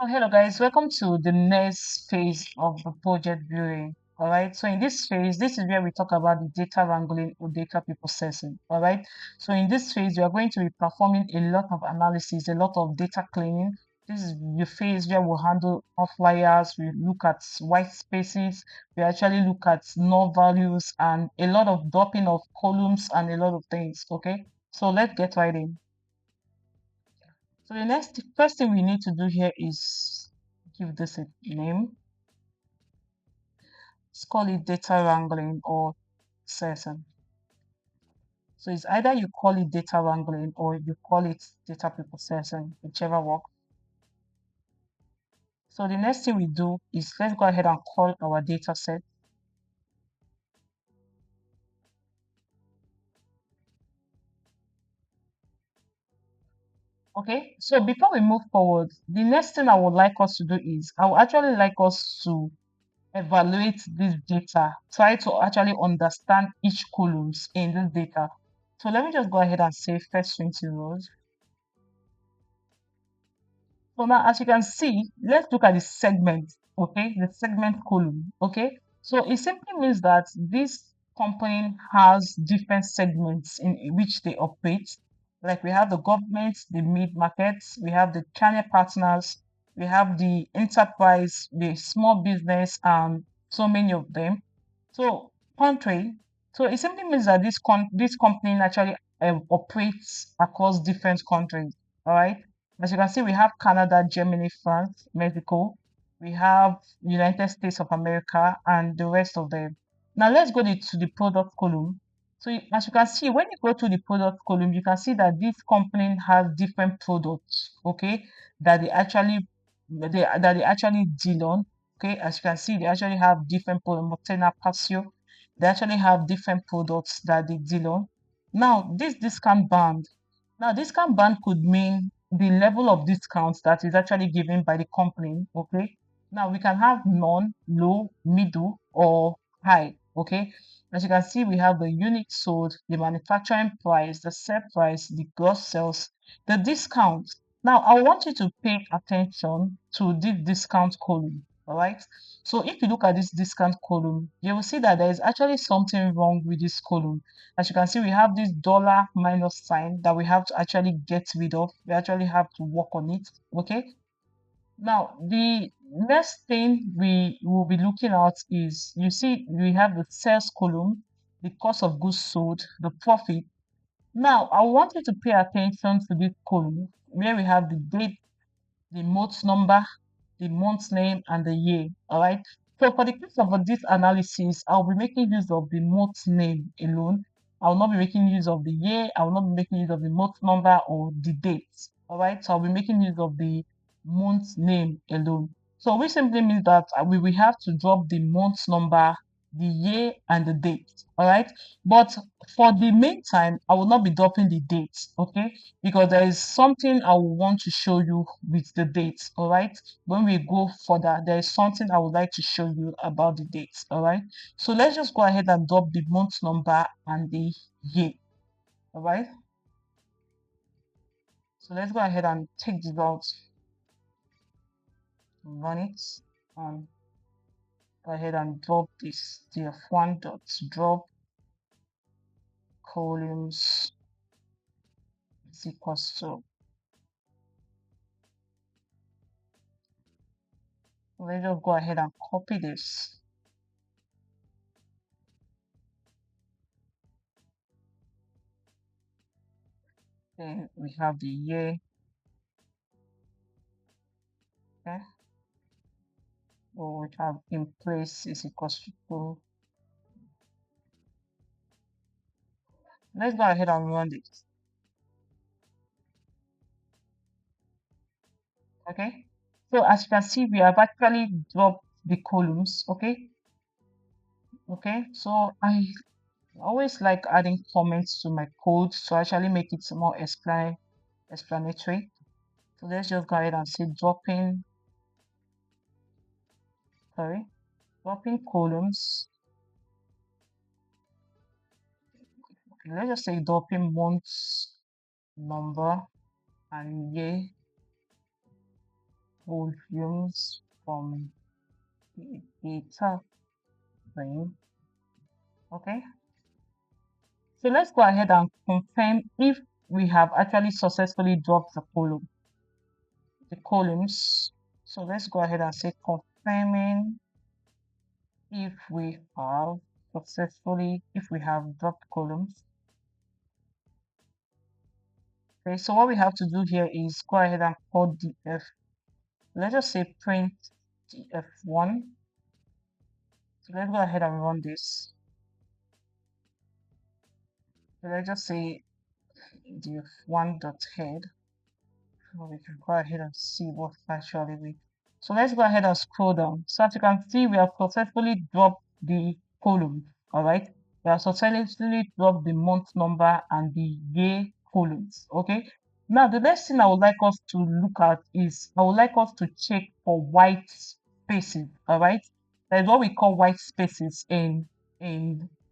Oh, hello guys, welcome to the next phase of the project building. All right, so in this phase, this is where we talk about the data wrangling or data pre-processing. All right, so in this phase, we are going to be performing a lot of analysis, a lot of data cleaning. This is the phase where we'll handle outliers, we look at white spaces, we actually look at null values, and a lot of dropping of columns and a lot of things. Okay, so let's get right in. So the next first thing we need to do here is give this a name. Let's call it data wrangling or session. So it's either you call it data wrangling or you call it data preprocessing, whichever works. So the next thing we do is let's go ahead and call our data set. Okay, so before we move forward, the next thing I would like us to do is I would actually like us to evaluate this data, try to actually understand each columns in this data. So let me just go ahead and say first 20 rows. So now as you can see, let's look at the segment, okay, the segment column, okay. So it simply means that this company has different segments in which they operate. Like we have the government, the mid markets, we have the channel partners, we have the enterprise, the small business, and so many of them. So country. So it simply means that this company actually operates across different countries. All right. As you can see, we have Canada, Germany, France, Mexico. We have United States of America and the rest of them. Now let's go to the product column. So as you can see, when you go to the product column, you can see that this company has different products, okay, that they actually deal on. Okay, as you can see, they actually have different products, Montana Passio. They actually have different products that they deal on. Now, this discount band could mean the level of discounts that is actually given by the company. Okay. Now we can have none, low, middle, or high. Okay. As you can see, we have the unit sold, the manufacturing price, the sale price, the gross sales, the discount. Now I want you to pay attention to this discount column. All right. So if you look at this discount column, you will see that there is actually something wrong with this column. As you can see, we have this dollar minus sign that we have to actually get rid of. We actually have to work on it. Okay. Now, the next thing we will be looking at is you see, we have the sales column, the cost of goods sold, the profit. Now, I want you to pay attention to this column where we have the date, the month number, the month name, and the year. All right. So for the case of this analysis, I'll be making use of the month name alone. I will not be making use of the year. I will not be making use of the month number or the date. All right. So I'll be making use of the month name alone. So which simply means that we will have to drop the month number, the year, and the date. All right. But for the meantime, I will not be dropping the date. Okay, because there is something I will want to show you with the dates. All right, when we go further, there is something I would like to show you about the dates. All right, so let's just go ahead and drop the month number and the year. All right, so let's go ahead and take this out, run it, and go ahead and drop this df1 dot drop columns is equals to. Let's just go ahead and copy this. Then we have the year. Okay, or we have in place is equals to 2. Let's go ahead and run this. Okay, so as you can see, we have actually dropped the columns. Okay, so I always like adding comments to my code to actually make it more explanatory. So let's just go ahead and say dropping columns. Okay, let's just say dropping months number and year volumes from the data frame. Okay, so let's go ahead and confirm if we have actually successfully dropped the columns. So let's go ahead and say confirming if we have if we have dropped columns. Okay, so what we have to do here is go ahead and call df. Let's just say print df1. So let's go ahead and run this. So let's just say df1.head. So we can go ahead and see what actually we. So let's go ahead and scroll down. So as you can see, we have successfully dropped the column. All right, we have successfully dropped the month number and the year columns. Okay. Now the next thing I would like us to look at is I would like us to check for white spaces. All right, that is what we call white spaces in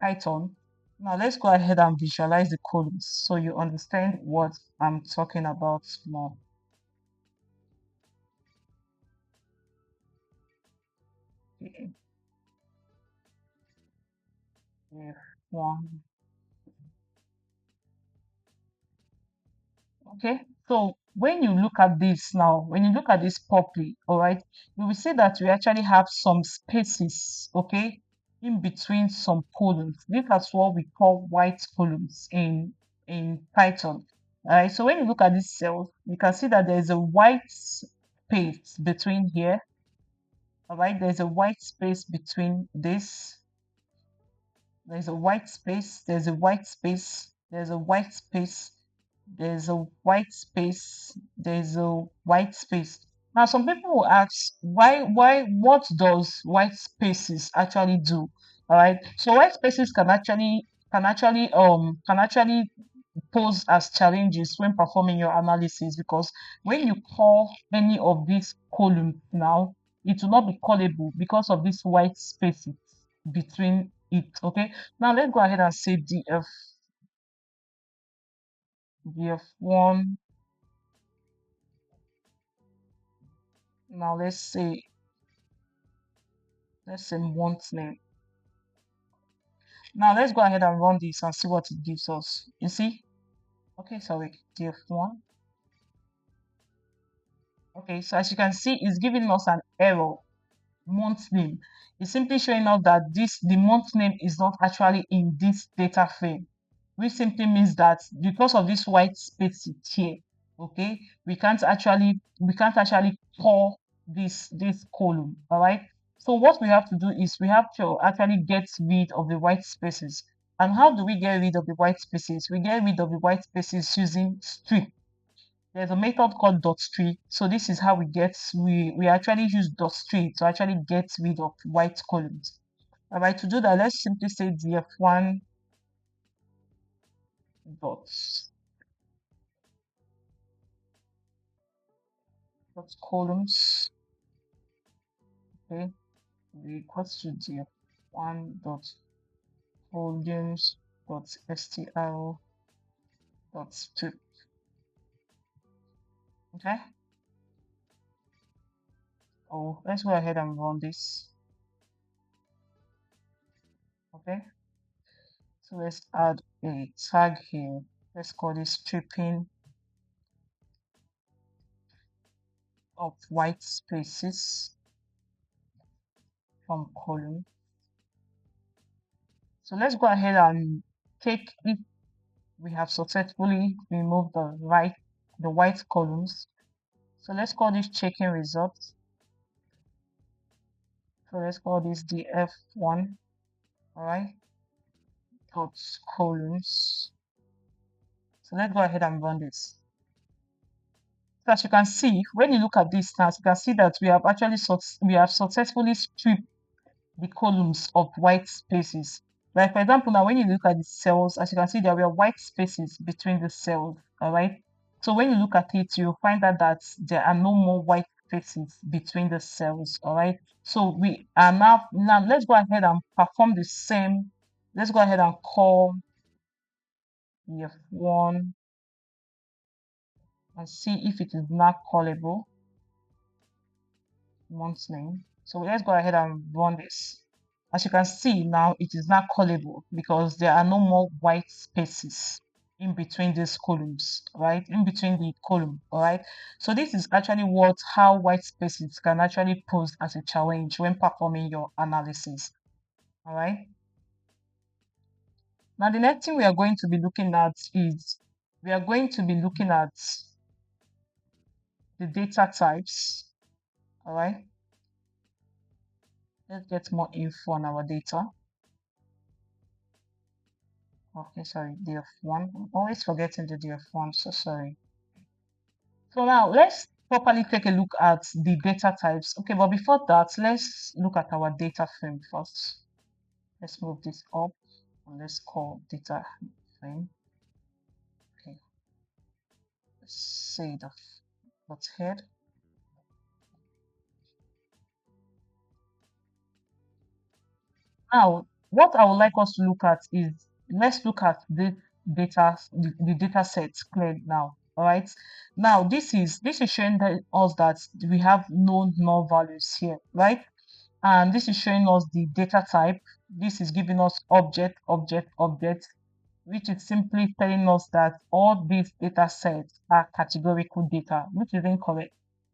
Python. Now let's go ahead and visualize the columns so you understand what I'm talking about more. Okay, one. Okay, so when you look at this now, when you look at this properly, all right, you will see that we actually have some spaces, okay, in between some columns. This is what we call white columns in Python. All right, so when you look at this cell, you can see that there is a white space between here. All right, there's a white space between this. There's a white space, there's a white space, there's a white space, there's a white space, there's a white space. Now, some people will ask, what does white spaces actually do? All right. So white spaces can actually pose as challenges when performing your analysis because when you call any of these columns now, it will not be callable because of these white spaces between it. Okay. Now let's go ahead and say df1. Now let's say month name. Now let's go ahead and run this and see what it gives us. You see? Okay, sorry, df1. Okay, so as you can see, it's giving us an error. Month name. It's simply showing us that the month name is not actually in this data frame, which simply means that because of this white space here, okay, we can't actually call this column. All right. So what we have to do is we have to actually get rid of the white spaces. And how do we get rid of the white spaces? We get rid of the white spaces using strip. There's a method called dot tree. So this is how we actually use dot tree to actually get rid of white columns. All right, to do that, let's simply say df1 dot columns. Okay, equals to df1 dot volumes dot str dot strip. Okay. Oh, let's go ahead and run this. Okay. So let's add a tag here. Let's call this stripping of white spaces from column. So let's go ahead and check if we have successfully removed the white columns. So let's call this checking results. So let's call this df1. All right, dot columns. So let's go ahead and run this. So as you can see, when you look at this now, you can see that we have successfully stripped the columns of white spaces. Like for example, now when you look at the cells, as you can see, there were white spaces between the cells. All right. So when you look at it, you'll find out that there are no more white spaces between the cells. All right. So we are now let's go ahead and perform the same. Let's go ahead and call F1 and see if it is now callable. month name. So let's go ahead and run this. As you can see now, it is now callable because there are no more white spaces in between these columns, right? In between the column, all right? So this is actually what how white spaces can actually pose as a challenge when performing your analysis, all right? Now the next thing we are going to be looking at is we are going to be looking at the data types, all right? Let's get more info on our data. Okay, sorry, DF1. I'm always forgetting the DF1, so sorry. So now let's properly take a look at the data types. Okay, but before that, let's look at our data frame first. Let's move this up and let's call data frame. Okay, let's say the dot head. Now, what I would like us to look at is let's look at the data sets clearly now. All right. Now this is showing us that we have no null values here, right? And this is showing us the data type. This is giving us object, object, object, which is simply telling us that all these data sets are categorical data, which is incorrect.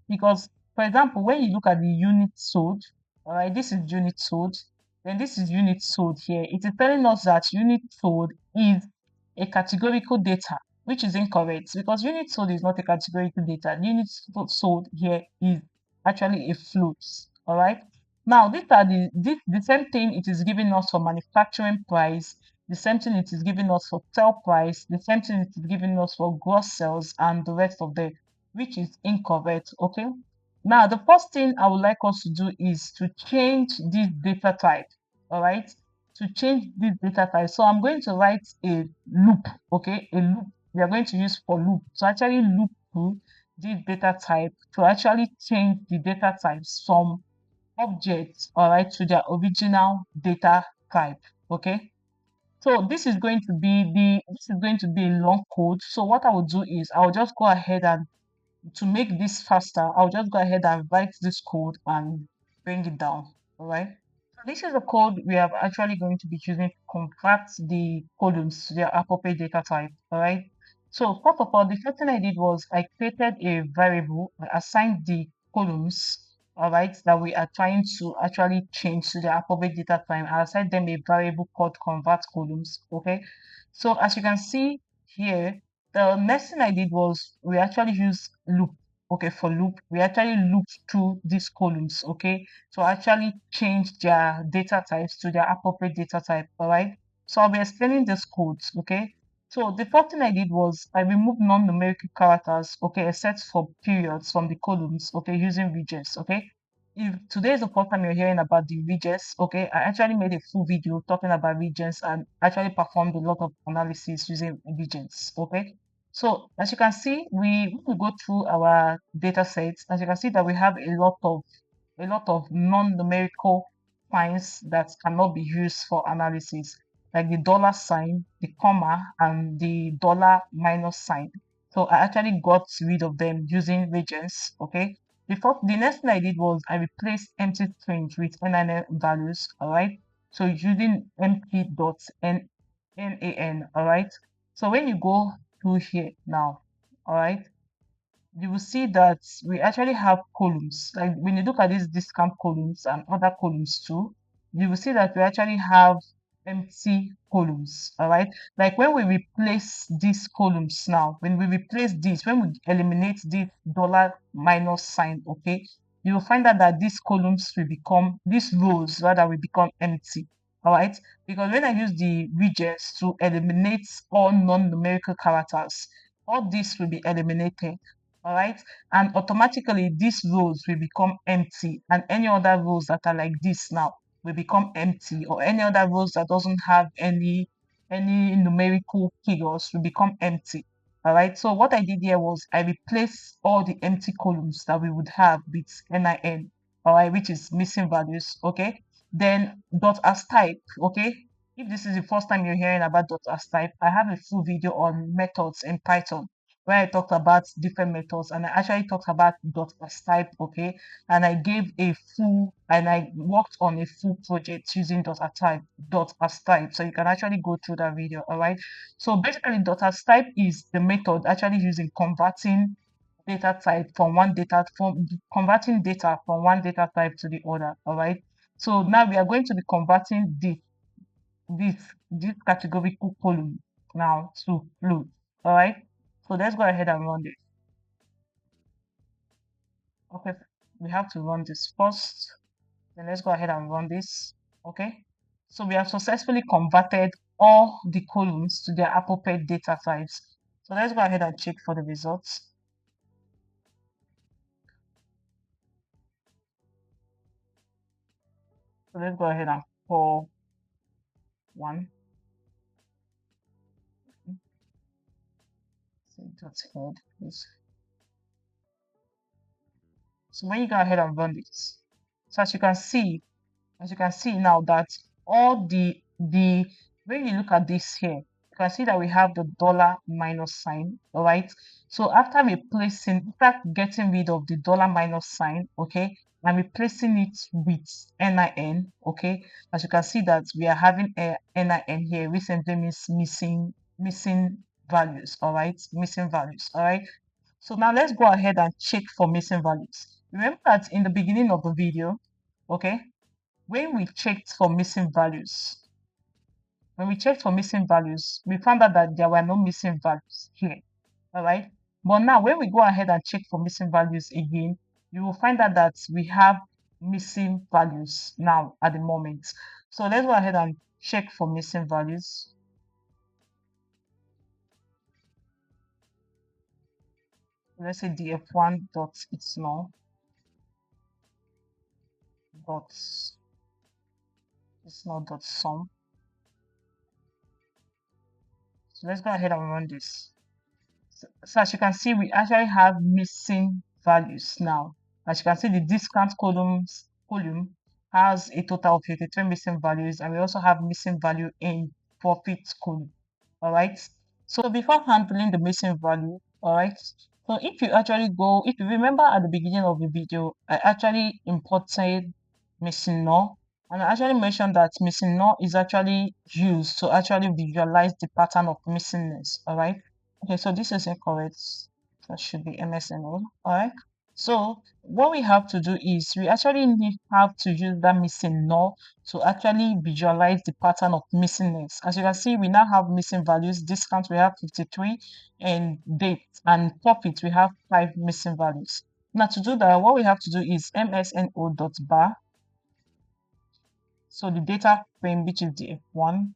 Because, for example, when you look at the unit sold, all right, this is unit sold, then this is unit sold here. It is telling us that unit sold is a categorical data, which is incorrect because unit sold is not a categorical data. Unit sold here is actually a float, all right? Now, these are the same thing it is giving us for manufacturing price, the same thing it is giving us for sell price, the same thing it is giving us for gross sales and the rest of them, which is incorrect. Okay. Now, the first thing I would like us to do is to change this data type. All right. To change this data type. So I'm going to write a loop. Okay. A loop we are going to use for loop to actually loop through this data type to actually change the data types from objects, all right, to their original data type. Okay. So this is going to be a long code. So what I will do is I'll just go ahead and to make this faster, I'll just go ahead and write this code and bring it down. All right. So this is the code we are actually going to be using to convert the columns to their appropriate data type. All right. So first of all, the first thing I did was I created a variable, I assigned the columns, all right, that we are trying to actually change to the appropriate data type. I assigned them a variable called convert columns. Okay. So as you can see here, the next thing I did was we actually use loop. Okay, for loop, we actually looped through these columns, okay, to actually change their data types to their appropriate data type. All right. So I'll be explaining this codes, okay. So the first thing I did was I removed non-numerical characters, okay, except for periods from the columns, okay, using regions, okay. If today is the first time you're hearing about the regions, okay, I actually made a full video talking about regions and actually performed a lot of analysis using regions, okay. So as you can see, we will go through our data sets. As you can see that we have a lot of non-numerical signs that cannot be used for analysis, like the dollar sign, the comma, and the dollar minus sign. So I actually got rid of them using regions. Okay. The next thing I did was I replaced empty strings with NaN values. All right. So using empty dots and NaN. All right. So when you go through here now, all right, you will see that we actually have columns. Like when you look at these discount columns and other columns too, you will see that we actually have empty columns. All right. Like when we replace these columns now, when we replace this, when we eliminate this dollar minus sign, okay, you will find out that these columns will become, these rows rather will become empty. All right. Because when I use the regions to eliminate all non-numerical characters, all this will be eliminated, all right, and automatically these rows will become empty and any other rows that are like this now will become empty, or any other rows that doesn't have any numerical figures will become empty. All right, so what I did here was I replaced all the empty columns that we would have with NIN, all right, which is missing values. Okay, then dot as type. Okay, if this is the first time you're hearing about dot as type, I have a full video on methods in Python. where I talked about different methods, and I actually talked about dot as type, okay, and I gave a full and I worked on a full project using dot as type. So you can actually go through that video, all right. So basically, dot as type is the method actually using converting data type from one data from converting data from one data type to the other, all right. So now we are going to be converting this this categorical column now to float. All right. So let's go ahead and run this. Okay. We have to run this first. Then let's go ahead and run this. Okay. So we have successfully converted all the columns to their appropriate data types. So let's go ahead and check for the results. So let's go ahead and call one. So that's head, please. So when you go ahead and run this, so as you can see now that all the when you look at this here, you can see that we have the dollar minus sign, all right. So after getting rid of the dollar minus sign, okay, and replacing it with NIN, okay, as you can see that we are having a NIN here, which simply means missing values, all right, missing values, all right. So now let's go ahead and check for missing values. Remember that in the beginning of the video, okay, when we checked for missing values, we found out that there were no missing values here. All right. But now when we go ahead and check for missing values again, you will find out that we have missing values now at the moment. So let's go ahead and check for missing values. Let's say df1 dot it's null dot it's null dot sum. So let's go ahead and run this. So as you can see, we actually have missing values now. As you can see, the discount column has a total of 53 missing values, and we also have missing value in profit column. All right. So before handling the missing value, all right. So if you remember at the beginning of the video, I actually imported missing null, and I actually mentioned that missing null is actually used to actually visualize the pattern of missingness. All right. Okay, so this is incorrect. That should be MSNO. All right. So what we have to do is we actually have to use that missing null to actually visualize the pattern of missingness. As you can see, we now have missing values. Discount we have 53, and date and profit we have 5 missing values. Now to do that, what we have to do is msno.bar. So the data frame, which is the F1.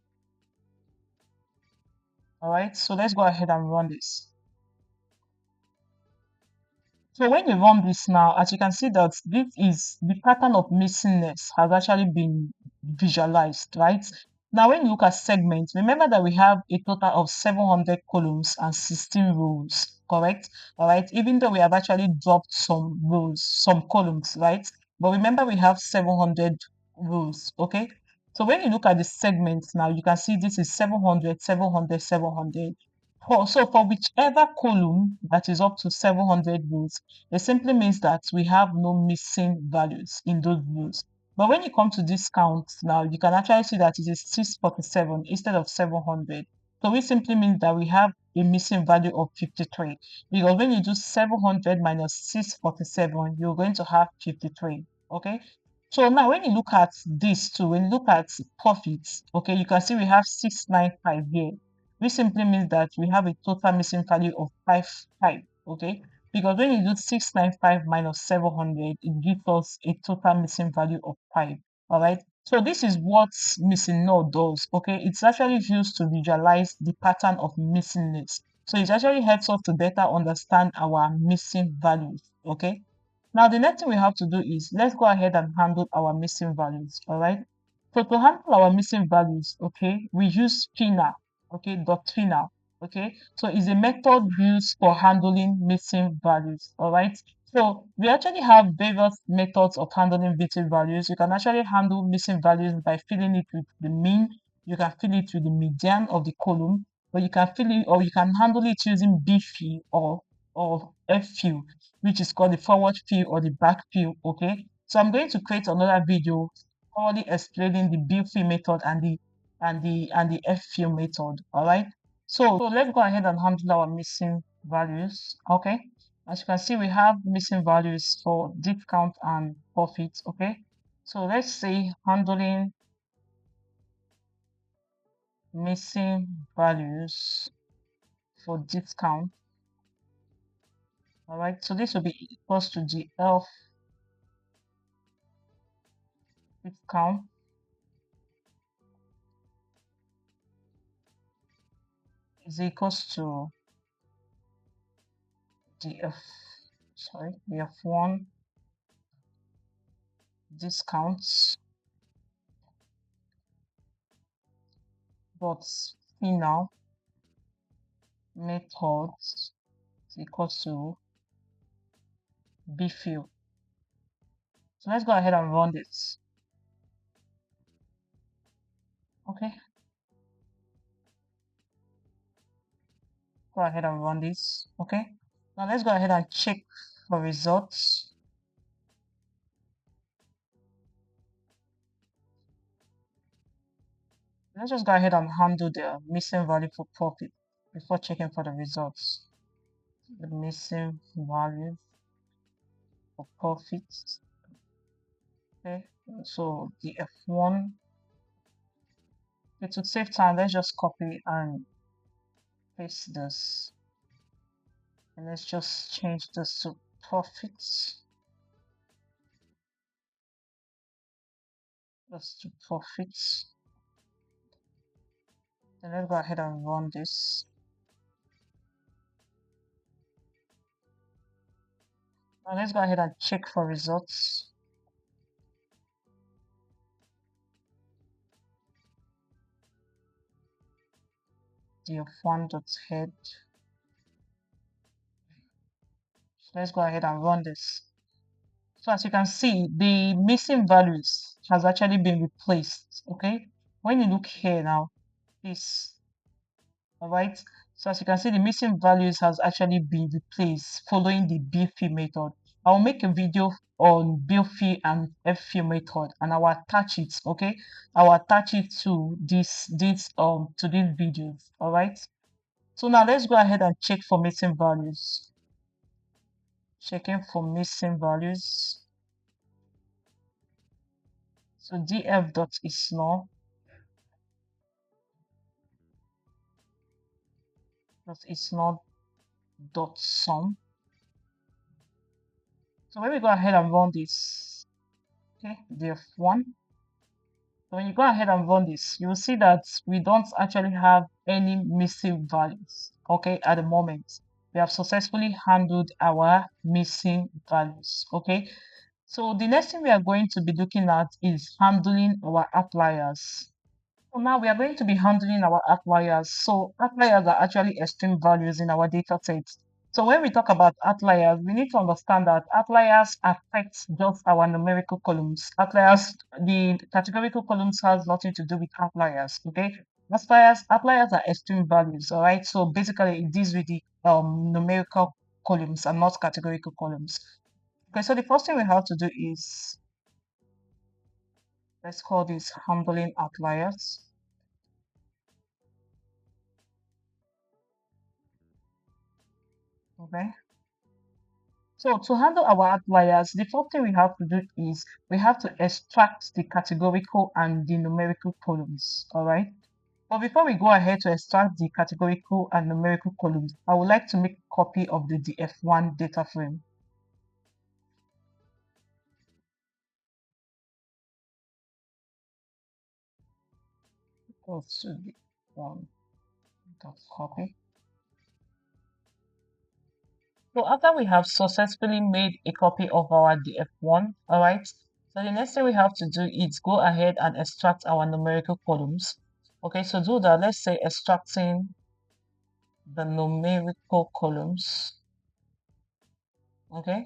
All right. So let's go ahead and run this. So when you run this now, as you can see that this is the pattern of missingness has actually been visualized, right? Now, when you look at segments, remember that we have a total of 700 columns and 16 rows, correct? All right, even though we have actually dropped some rows, some columns, right? But remember we have 700 rows, okay? So when you look at the segments now, you can see this is 700, 700, 700. So for whichever column that is up to 700 rows, it simply means that we have no missing values in those rows. But when you come to discount now, you can actually see that it is 647 instead of 700. So which simply means that we have a missing value of 53. Because when you do 700 minus 647, you're going to have 53. Okay. So now when you look at this too, when you look at profits, okay, you can see we have 695 here, which simply means that we have a total missing value of 5, okay? Because when you do 695 minus 700, it gives us a total missing value of 5, all right? So this is what missing node does, okay? It's actually used to visualize the pattern of missingness. So it actually helps us to better understand our missing values, okay? Now, the next thing we have to do is let's go ahead and handle our missing values, all right? So to handle our missing values, okay, we use final, okay, dot final, okay? So it's a method used for handling missing values, all right? So we actually have various methods of handling missing values. You can actually handle missing values by filling it with the mean. You can fill it with the median of the column. but you can fill it or you can handle it using B fill or F fill, which is called the forward fill or the back fill. Okay, so I'm going to create another video thoroughly explaining the B fill method and the F fill method. All right, so let's go ahead and handle our missing values. Okay, as you can see, we have missing values for discount and profit. Okay, so let's say handling missing values for discount. All right, so this will be equals to the elf discount is equals to the the F1 discounts dot final method is equals to bfill. So let's go ahead and run this. Okay, go ahead and run this. Okay, now let's go ahead and check for results. Let's just go ahead and handle the missing value for profit before checking for the results. The missing value for profits. Okay, so the F1. Okay, to save time, let's just copy and paste this. And let's just change this to profits. Just to profits. Then let's go ahead and run this. Now let's go ahead and check for results. The F1.head. So let's go ahead and run this. So as you can see, the missing values has actually been replaced. Okay, when you look here now, this, all right, so as you can see, the missing values has actually been replaced following the bfill method. I'll make a video on bfill and ffill method and I'll attach it. Okay, I'll attach it to this to these videos. All right, so now let's go ahead and check for missing values. Checking for missing values. So df dot is null dot is not dot sum. So when we go ahead and run this, okay, df1. So when you go ahead and run this, you will see that we don't actually have any missing values. Okay, at the moment, we have successfully handled our missing values. Okay, so the next thing we are going to be looking at is handling our outliers. So now we are going to be handling our outliers. So outliers are actually extreme values in our data set. So when we talk about outliers, we need to understand that outliers affect just our numerical columns. Outliers, the categorical columns has nothing to do with outliers, okay? Outliers are extreme values, all right? So basically it deals with the numerical columns and not categorical columns. Okay, so the first thing we have to do is, let's call this handling outliers. Okay. So to handle our outliers, the first thing we have to do is we have to extract the categorical and the numerical columns. All right. But before we go ahead to extract the categorical and numerical columns, I would like to make a copy of the df1 data frame. Go to the one dot copy. So after we have successfully made a copy of our df1, all right, so the next thing we have to do is go ahead and extract our numerical columns. Okay, so do that. Let's say extracting the numerical columns. Okay,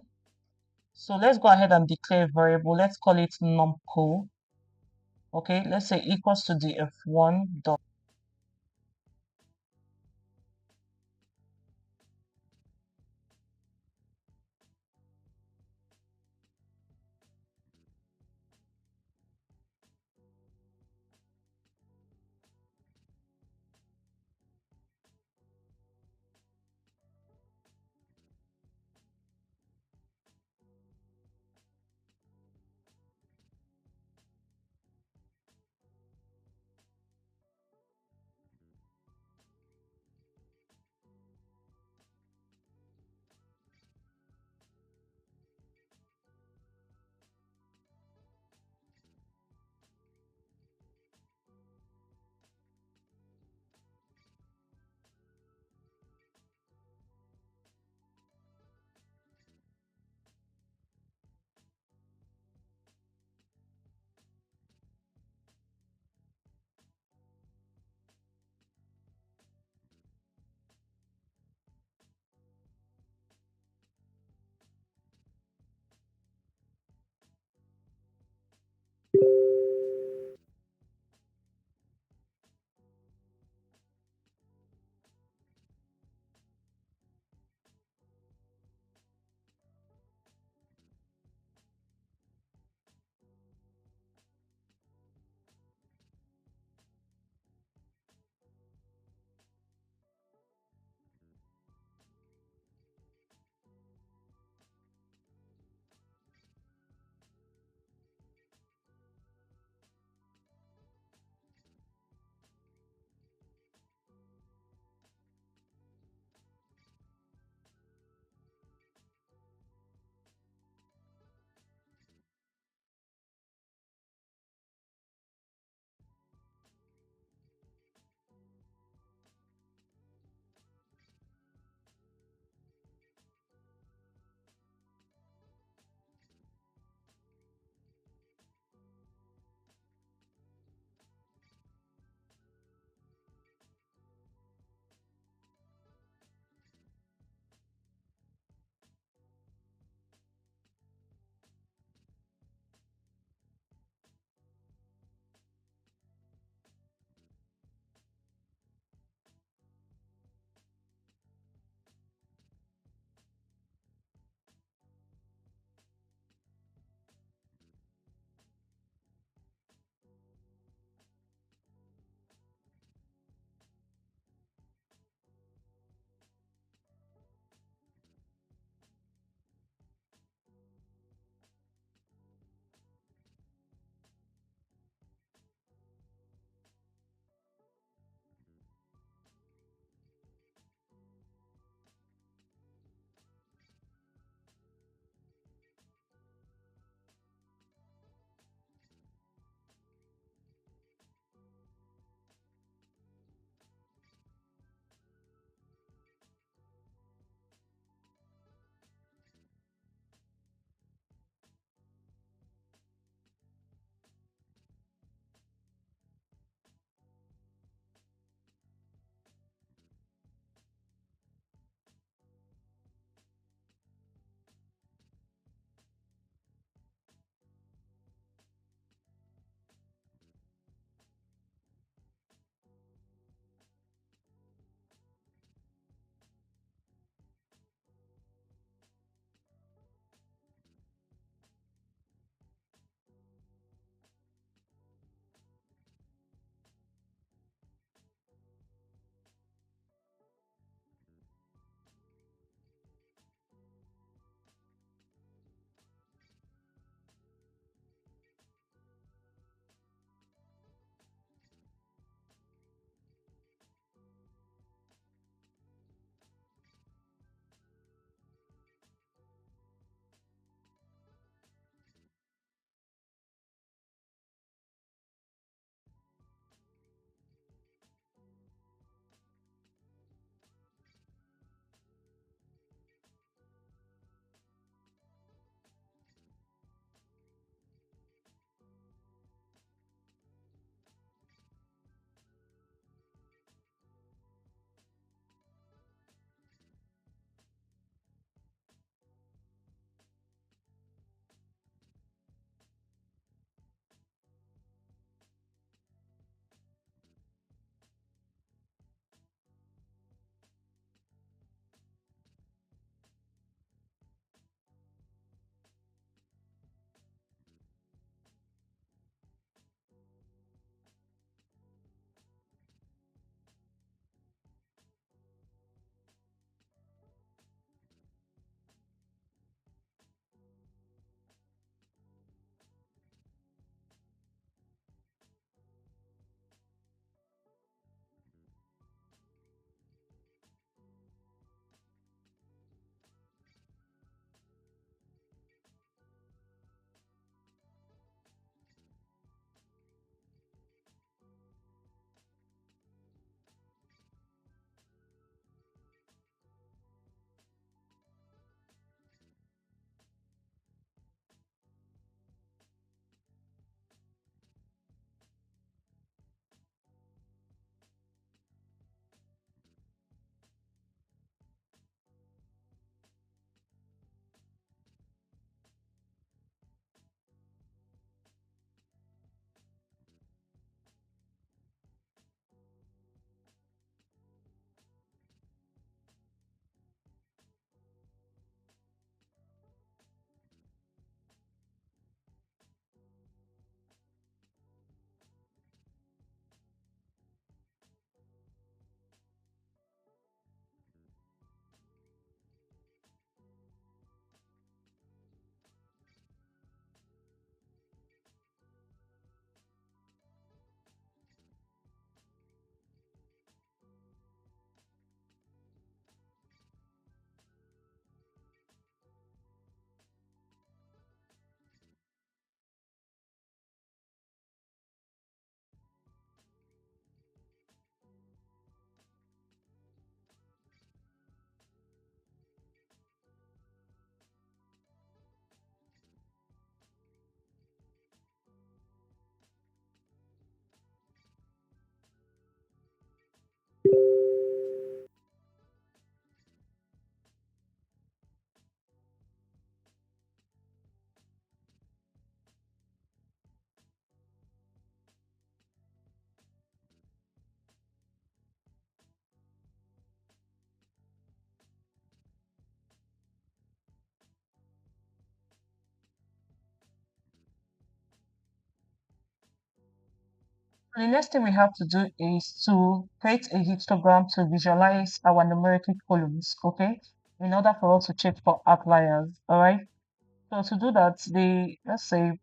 so let's go ahead and declare a variable. Let's call it numco. Okay, let's say equals to df1 dot The next thing we have to do is to create a histogram to visualize our numerical columns, okay, in order for us to check for outliers. All right. So to do that, the let's say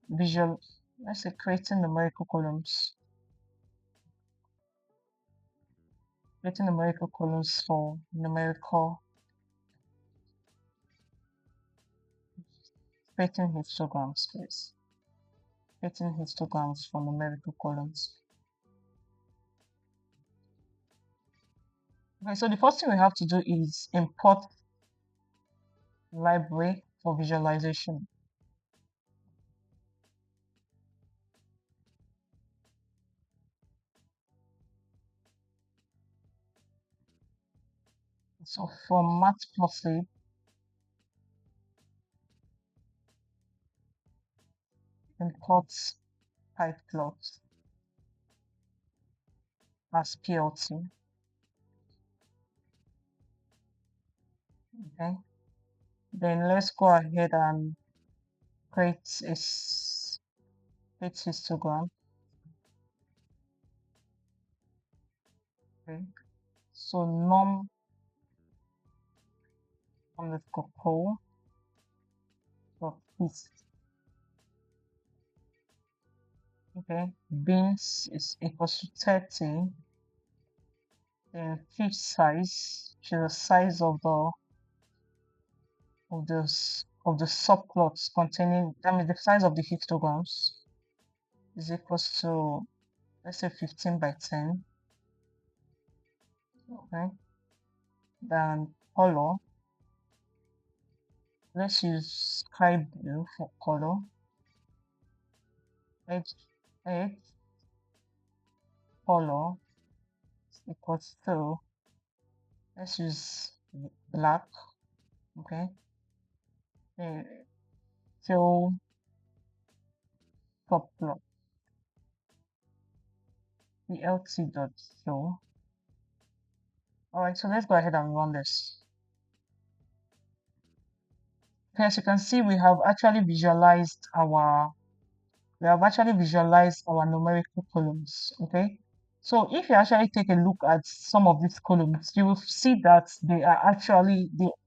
creating numerical columns, creating numerical columns for numerical, creating histograms, please. Creating histograms for numerical columns. Okay, so the first thing we have to do is import library for visualization. So for Matplotlib, import pyplot as PLT. Okay, then let's go ahead and create create histogram. Okay, so num underscore poll dot hist. Okay, beans is equals to 30. Then fifth size, which is the size of the subplots containing, that means the size of the histograms is equals to, let's say, 15 by 10. Okay, then color, let's use sky blue for color. Edge color is equals to, let's use black. Okay, then fill subplot plt dot show. All right, so let's go ahead and run this. Okay, as you can see, we have actually visualized our numerical columns. Okay, so if you actually take a look at some of these columns, you will see that they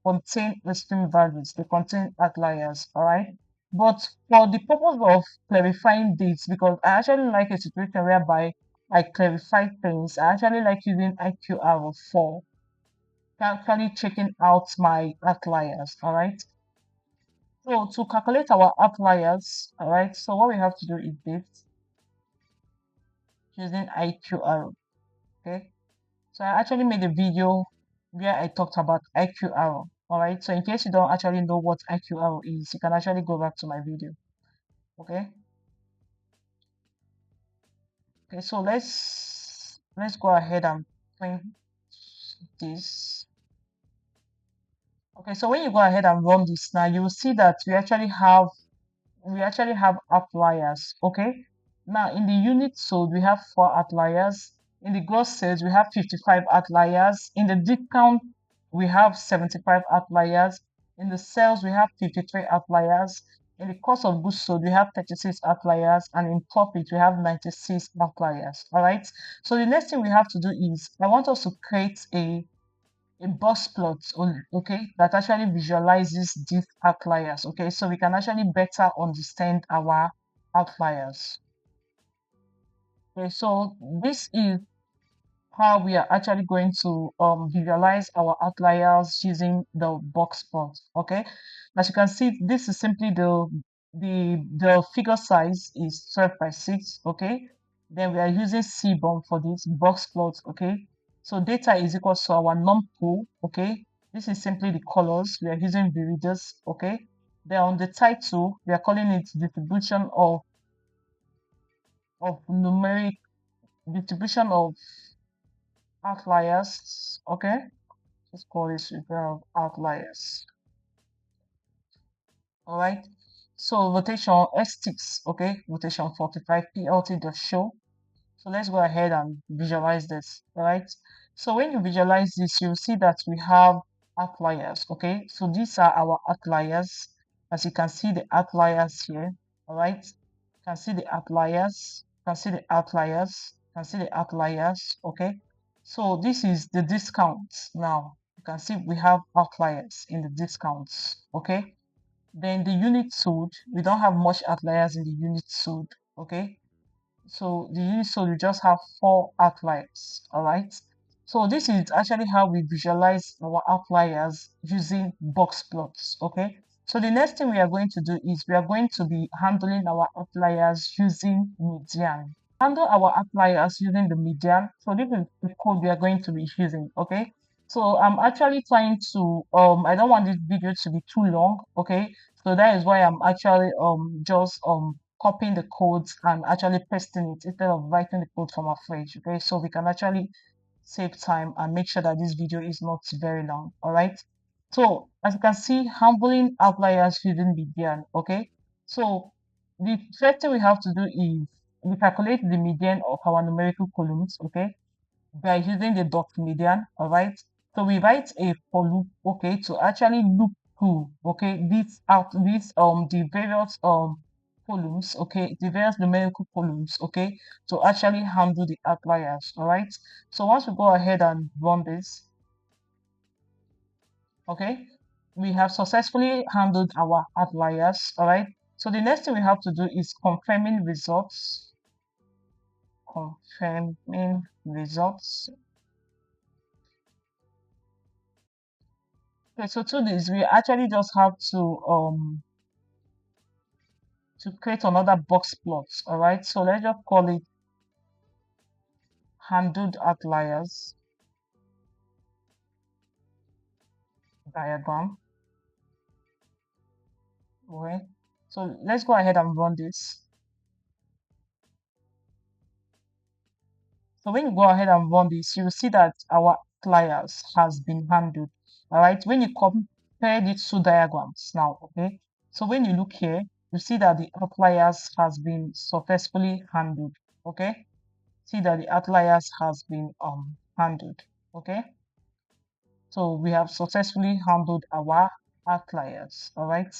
contain extreme values, they contain outliers. All right, but for the purpose of clarifying this, because I actually like a situation whereby I clarify things, I actually like using IQR 4, actually checking out my outliers. All right, so to calculate our outliers, all right, so what we have to do is this, using IQR. Okay, so I actually made a video where I talked about IQR. All right, so in case you don't actually know what IQR is, you can actually go back to my video. Okay, okay, so let's go ahead and print this. Okay, so when you go ahead and run this now, you will see that we actually have outliers. Okay, now in the unit sold we have 4 outliers, in the gross sales we have 55 outliers, in the discount we have 75 outliers, in the sales we have 53 outliers, in the cost of goods sold we have 36 outliers, and in profit we have 96 outliers. All right, so the next thing we have to do is I want us to create a box plot, okay, that actually visualizes these outliers. Okay, so we can actually better understand our outliers. Okay, so this is how we are actually going to visualize our outliers using the box plot. Okay, as you can see, this is simply the figure size is 12 by 6. Okay, then we are using cbom for this box plot. Okay, so data is equal to our num pool. Okay, this is simply the colors, we are using viridis. Okay, then on the title we are calling it distribution of numeric distribution of outliers. Okay, let's call this repair of outliers. All right, so rotation s6. Okay, rotation 45 plt dot show. So let's go ahead and visualize this. All right, so when you visualize this, you'll see that we have outliers. Okay, so these are our outliers. As you can see the outliers here. All right, you can see the outliers, you can see the outliers. can see the outliers. Okay, so this is the discounts. Now you can see we have outliers in the discounts. Okay, then the unit sold, we don't have much outliers in the unit sold. Okay, so the unit sold, we just have four outliers. All right, so this is actually how we visualize our outliers using box plots. Okay, so the next thing we are going to do is we are going to be handling our outliers using median. Handle our outliers using the median. So this is the code we are going to be using. Okay, so I'm actually trying to I don't want this video to be too long. Okay, so that is why I'm actually just copying the codes and actually pasting it instead of writing the code from afresh. Okay, so we can actually save time and make sure that this video is not very long. All right, so as you can see, handling outliers using median. Okay, so the first thing we have to do is we calculate the median of our numerical columns. Okay, by using the dot median. All right, so we write a for loop. Okay, to actually loop through, okay, these the various columns, okay, the various numerical columns, okay, to actually handle the outliers. All right, so once we go ahead and run this, okay, we have successfully handled our outliers. All right, so the next thing we have to do is confirming results. Okay, so to this, we actually just have to create another box plot. All right, so let's just call it handled outliers diagram. Okay, so let's go ahead and run this. So when you go ahead and run this, you will see that our outliers has been handled. All right, when you compare these two diagrams now, okay, so when you look here, you see that the outliers has been successfully handled. Okay, see that the outliers has been handled. Okay, so we have successfully handled our outliers. All right,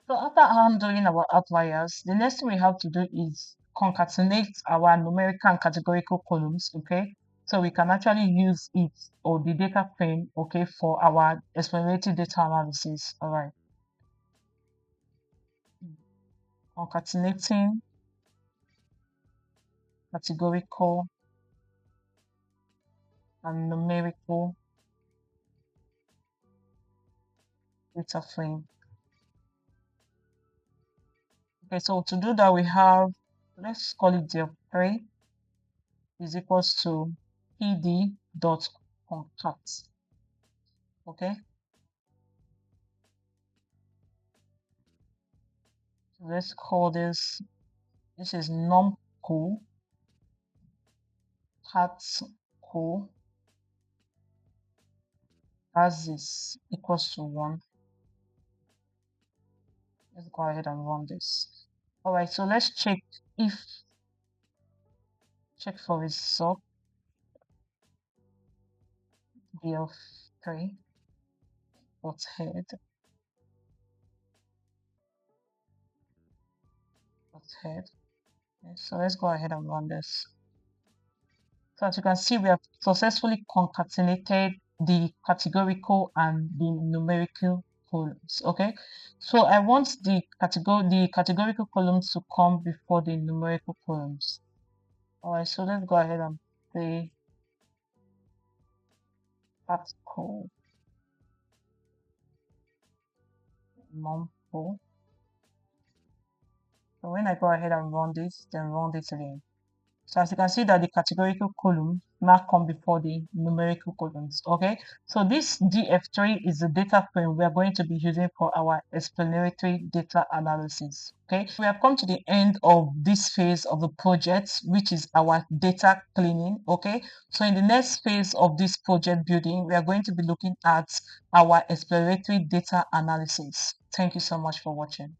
so after handling our outliers, the next thing we have to do is concatenate our numerical and categorical columns. Okay, so we can actually use it or the data frame, okay, for our exploratory data analysis. All right, concatenating categorical and numerical data frame. Okay, so to do that, we have, let's call it df3 is equals to pd dot concat. Okay, so let's call this is numco cat co as is equals to 1. Let's go ahead and run this. All right, so let's check for result df3 dot head dot head. Okay, so let's go ahead and run this. So as you can see, we have successfully concatenated the categorical and the numerical columns. Okay, so I want the categorical columns to come before the numerical columns. All right, so let's go ahead and say article number. So when I go ahead and run this, then run this again. So as you can see that the categorical column now come before the numerical columns. Okay, so this df3 is the data frame we are going to be using for our explanatory data analysis. Okay, we have come to the end of this phase of the project, which is our data cleaning. Okay, so in the next phase of this project building, we are going to be looking at our exploratory data analysis. Thank you so much for watching.